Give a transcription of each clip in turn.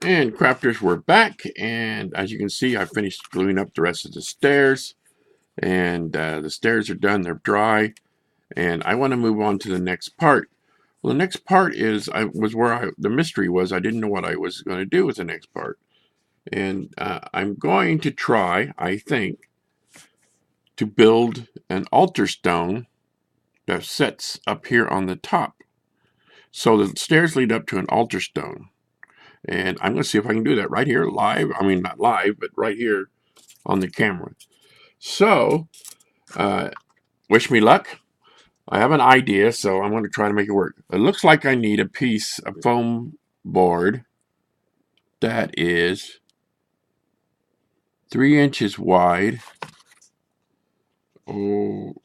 And crafters, we're back, and as you can see, I finished gluing up the rest of the stairs, and the stairs are done, they're dry, and I want to move on to the next part. Well, the next part is the mystery was. I didn't know what I was going to do with the next part, and I'm going to try, I think, to build an altar stone that sits up here on the top. So the stairs lead up to an altar stone. And I'm going to see if I can do that right here live. I mean, not live, but right here on the camera. So, uh, wish me luck. I have an idea, so I'm going to try to make it work. It looks like I need a piece of foam board that is 3 inches wide, oh,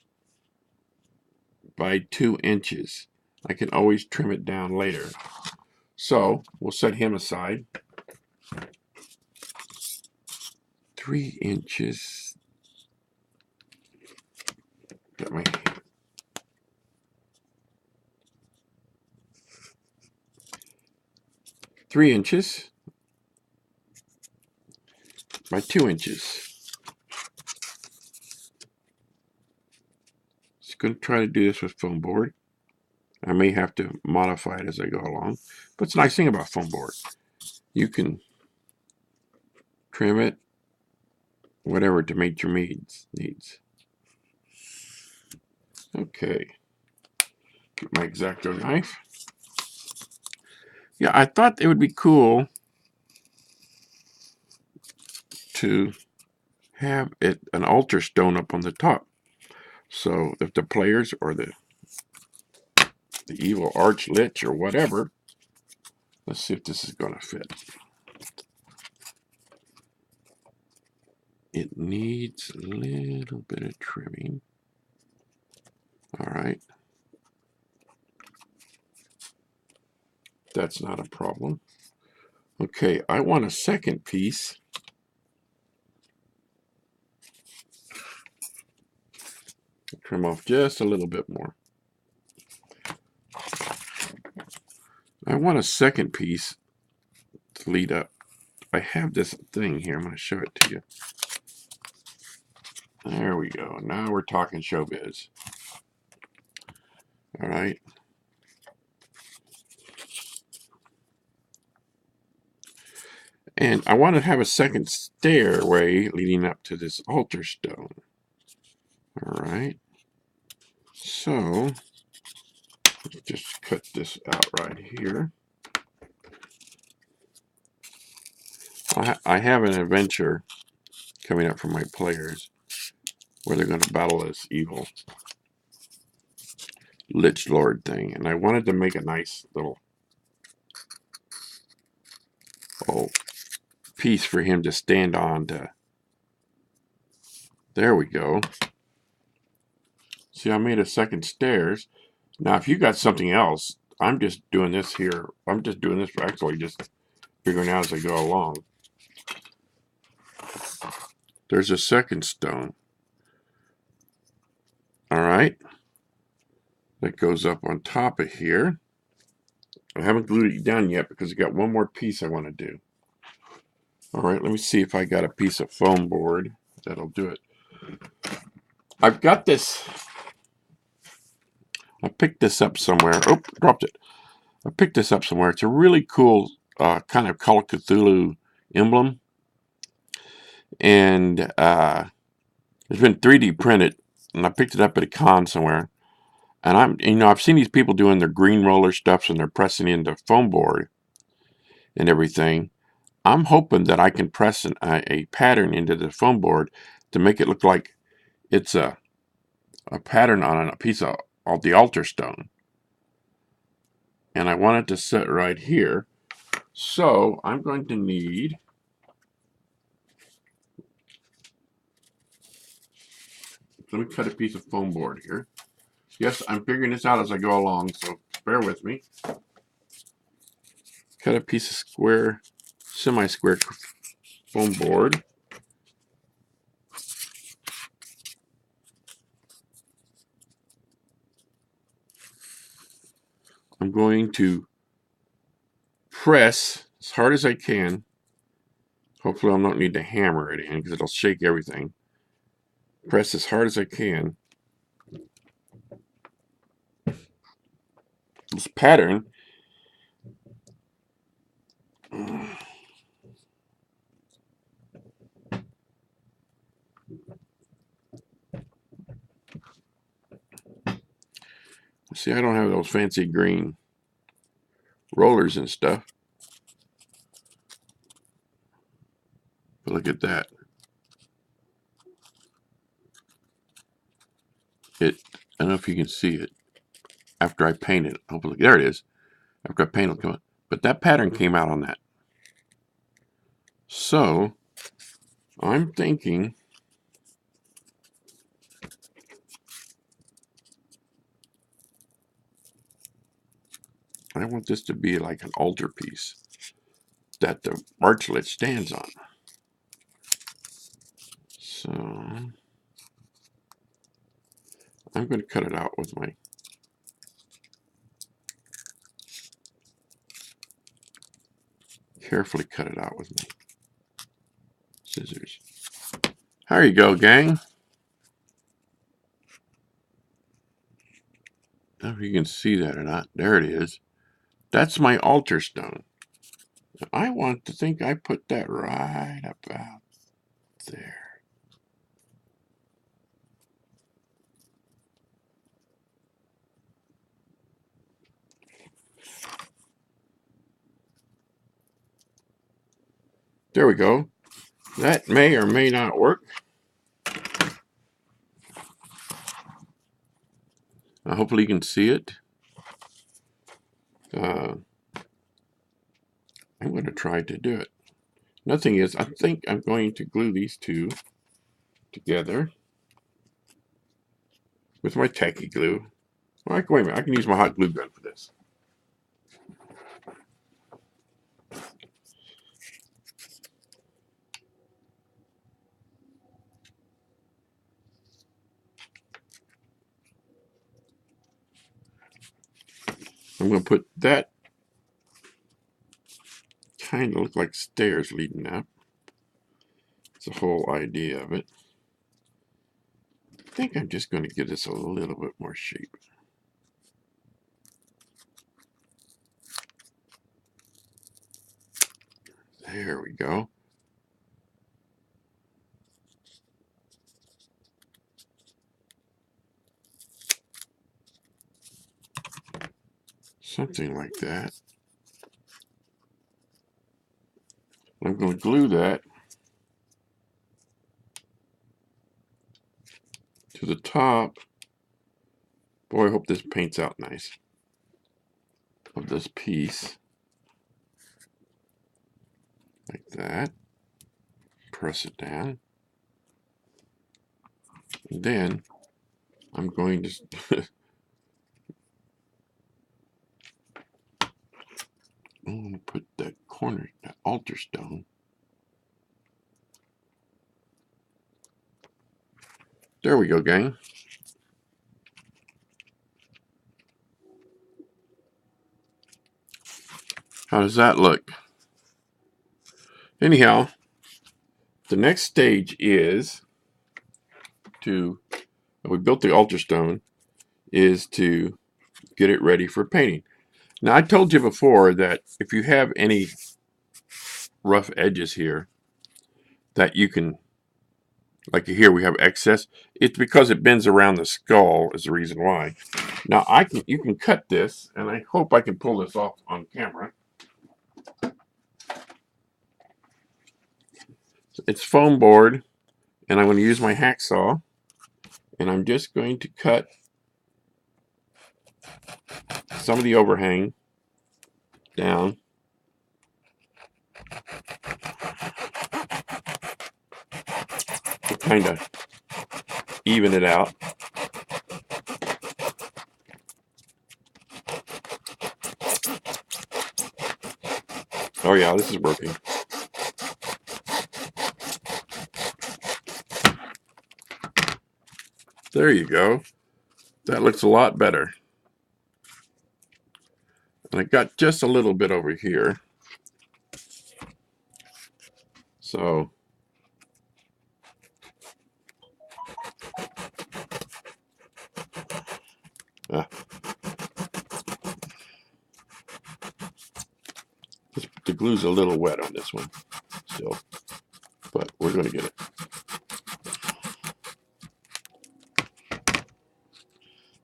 by 2 inches. I can always trim it down later. So, we'll set him aside. 3 inches. Got my 3 inches by 2 inches. Just going to try to do this with foam board. I may have to modify it as I go along. But it's a nice thing about foam board. You can trim it, whatever, to meet your needs. Okay. Get my X-Acto knife. Yeah, I thought it would be cool to have an altar stone up on the top. So if the players or the evil arch lich or whatever, let's see if this is going to fit. It needs a little bit of trimming. All right. That's not a problem. Okay, I want a second piece. Trim off just a little bit more. I want a second piece to lead up. I have this thing here. I'm going to show it to you. There we go. Now we're talking showbiz. All right. And I want to have a second stairway leading up to this altar stone. All right. So, let's just cut this out right here. I have an adventure coming up for my players where they're going to battle this evil Lich Lord thing. And I wanted to make a nice little piece for him to stand on to. There we go. See, I made a second stairs. Now, if you got something else, I'm just doing this here. I'm just doing this for actually just figuring out as I go along. There's a second stone. All right. That goes up on top of here. I haven't glued it down yet because I got one more piece I want to do. All right, let me see if I got a piece of foam board that'll do it. I've got this. I picked this up somewhere. Oh, dropped it. I picked this up somewhere. It's a really cool kind of Call of Cthulhu emblem. And it's been 3D printed. And I picked it up at a con somewhere. And I've seen these people doing their green roller stuffs and they're pressing into foam board and everything. I'm hoping that I can press a pattern into the foam board to make it look like it's a pattern on a piece of the altar stone. And I want it to sit right here. So I'm going to need let me cut a piece of foam board here. Yes, I'm figuring this out as I go along, so bear with me. Cut a piece of square, semi-square foam board. I'm going to press as hard as I can. Hopefully I don't need to hammer it in because it'll shake everything. Press as hard as I can. This pattern see, I don't have those fancy green rollers and stuff. But look at that. I don't know if you can see it. After I paint it, hopefully, there it is. After I paint it, come on. But that pattern came out on that. So, I'm thinking I want this to be like an altarpiece that the archlet stands on. So, I'm going to cut it out with my carefully cut it out with my scissors. There you go, gang. I don't know if you can see that or not. There it is. That's my altar stone. I want to think I put that right about there. There we go. That may or may not work. Hopefully you can see it. I'm going to try to do it. Nothing is, I think I'm going to glue these two together with my tacky glue. Well, wait a minute, I can use my hot glue gun for this. I'm going to put that kind of look like stairs leading up. It's the whole idea of it. I think I'm just going to give this a little bit more shape. There we go. Something like that. I'm going to glue that to the top. Boy, I hope this paints out nice. Of this piece. Like that. Press it down. And then I'm going to I'm going to put that corner, that altar stone. There we go, gang. How does that look? Anyhow, the next stage is to, we built the altar stone, is to get it ready for painting. Now, I told you before that if you have any rough edges here, that you can, like here we have excess, it's because it bends around the skull is the reason why. Now, you can cut this, and I hope I can pull this off on camera. It's foam board, and I'm going to use my hacksaw, and I'm just going to cut some of the overhang down. To kind of even it out. Oh yeah, this is working. There you go. That looks a lot better. And I got just a little bit over here. So the glue's a little wet on this one still, but we're going to get it.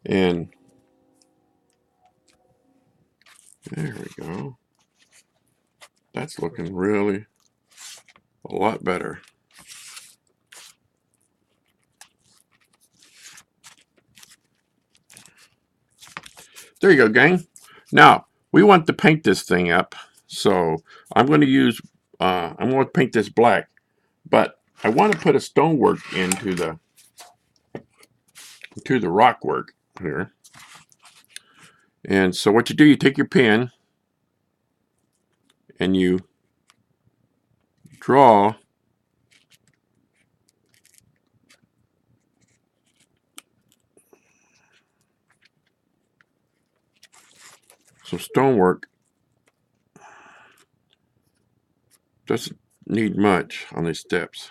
And there we go. That's looking really a lot better. There you go, gang. Now, we want to paint this thing up. So I'm going to use, I'm going to paint this black. But I want to put a stonework into the rock work here. And so what you do, you take your pen and you draw some stonework. Doesn't need much on these steps.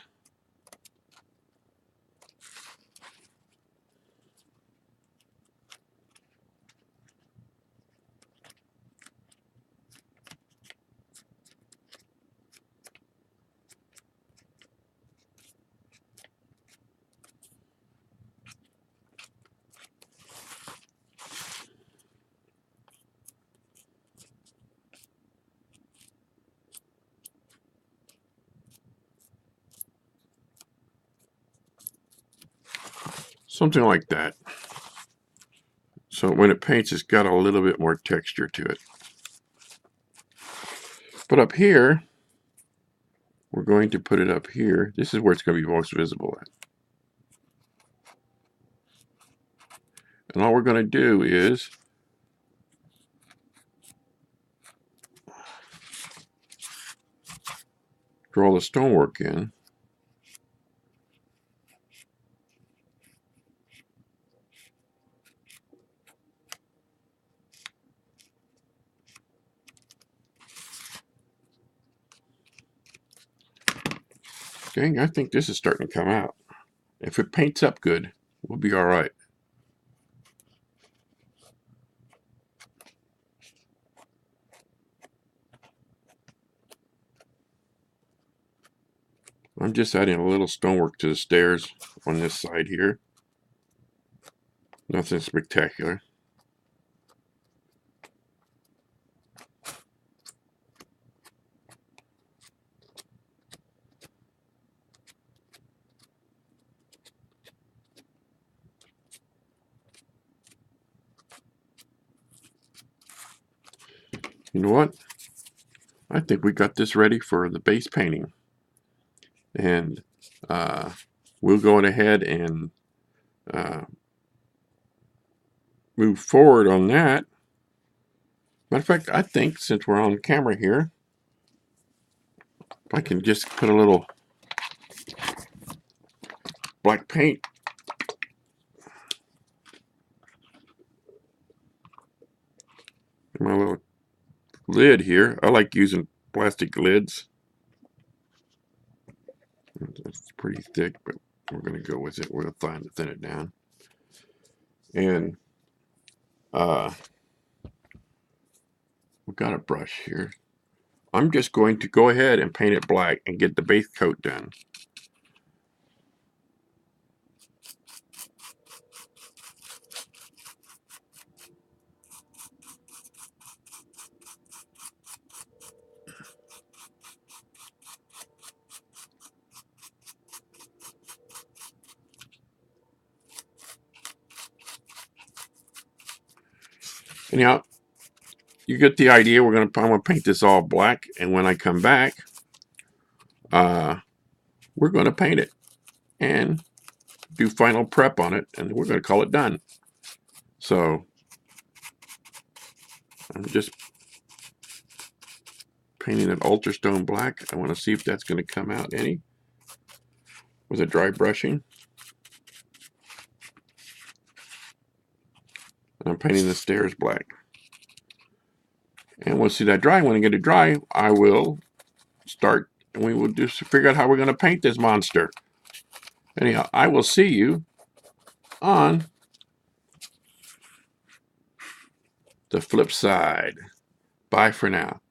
Something like that. So when it paints, it's got a little bit more texture to it. But up here, we're going to put it up here. This is where it's going to be most visible at. And all we're going to do is draw the stonework in. Dang, I think this is starting to come out. If it paints up good, we'll be all right. I'm just adding a little stonework to the stairs on this side here. Nothing spectacular. You know what? I think we got this ready for the base painting. And we'll go on ahead and move forward on that. Matter of fact, I think since we're on camera here, I can just put a little black paint in my little lid here. I like using plastic lids. It's pretty thick, but we're going to go with it. We're going to thin it down. And we've got a brush here. I'm just going to go ahead and paint it black and get the base coat done. Anyhow, you get the idea. I'm gonna paint this all black, and when I come back, we're gonna paint it and do final prep on it, and we're gonna call it done. So I'm just painting it Ultrastone black. I want to see if that's going to come out any with a dry brushing. And I'm painting the stairs black. And we'll see that dry. When I get it dry, I will start and we will just figure out how we're going to paint this monster. Anyhow, I will see you on the flip side. Bye for now.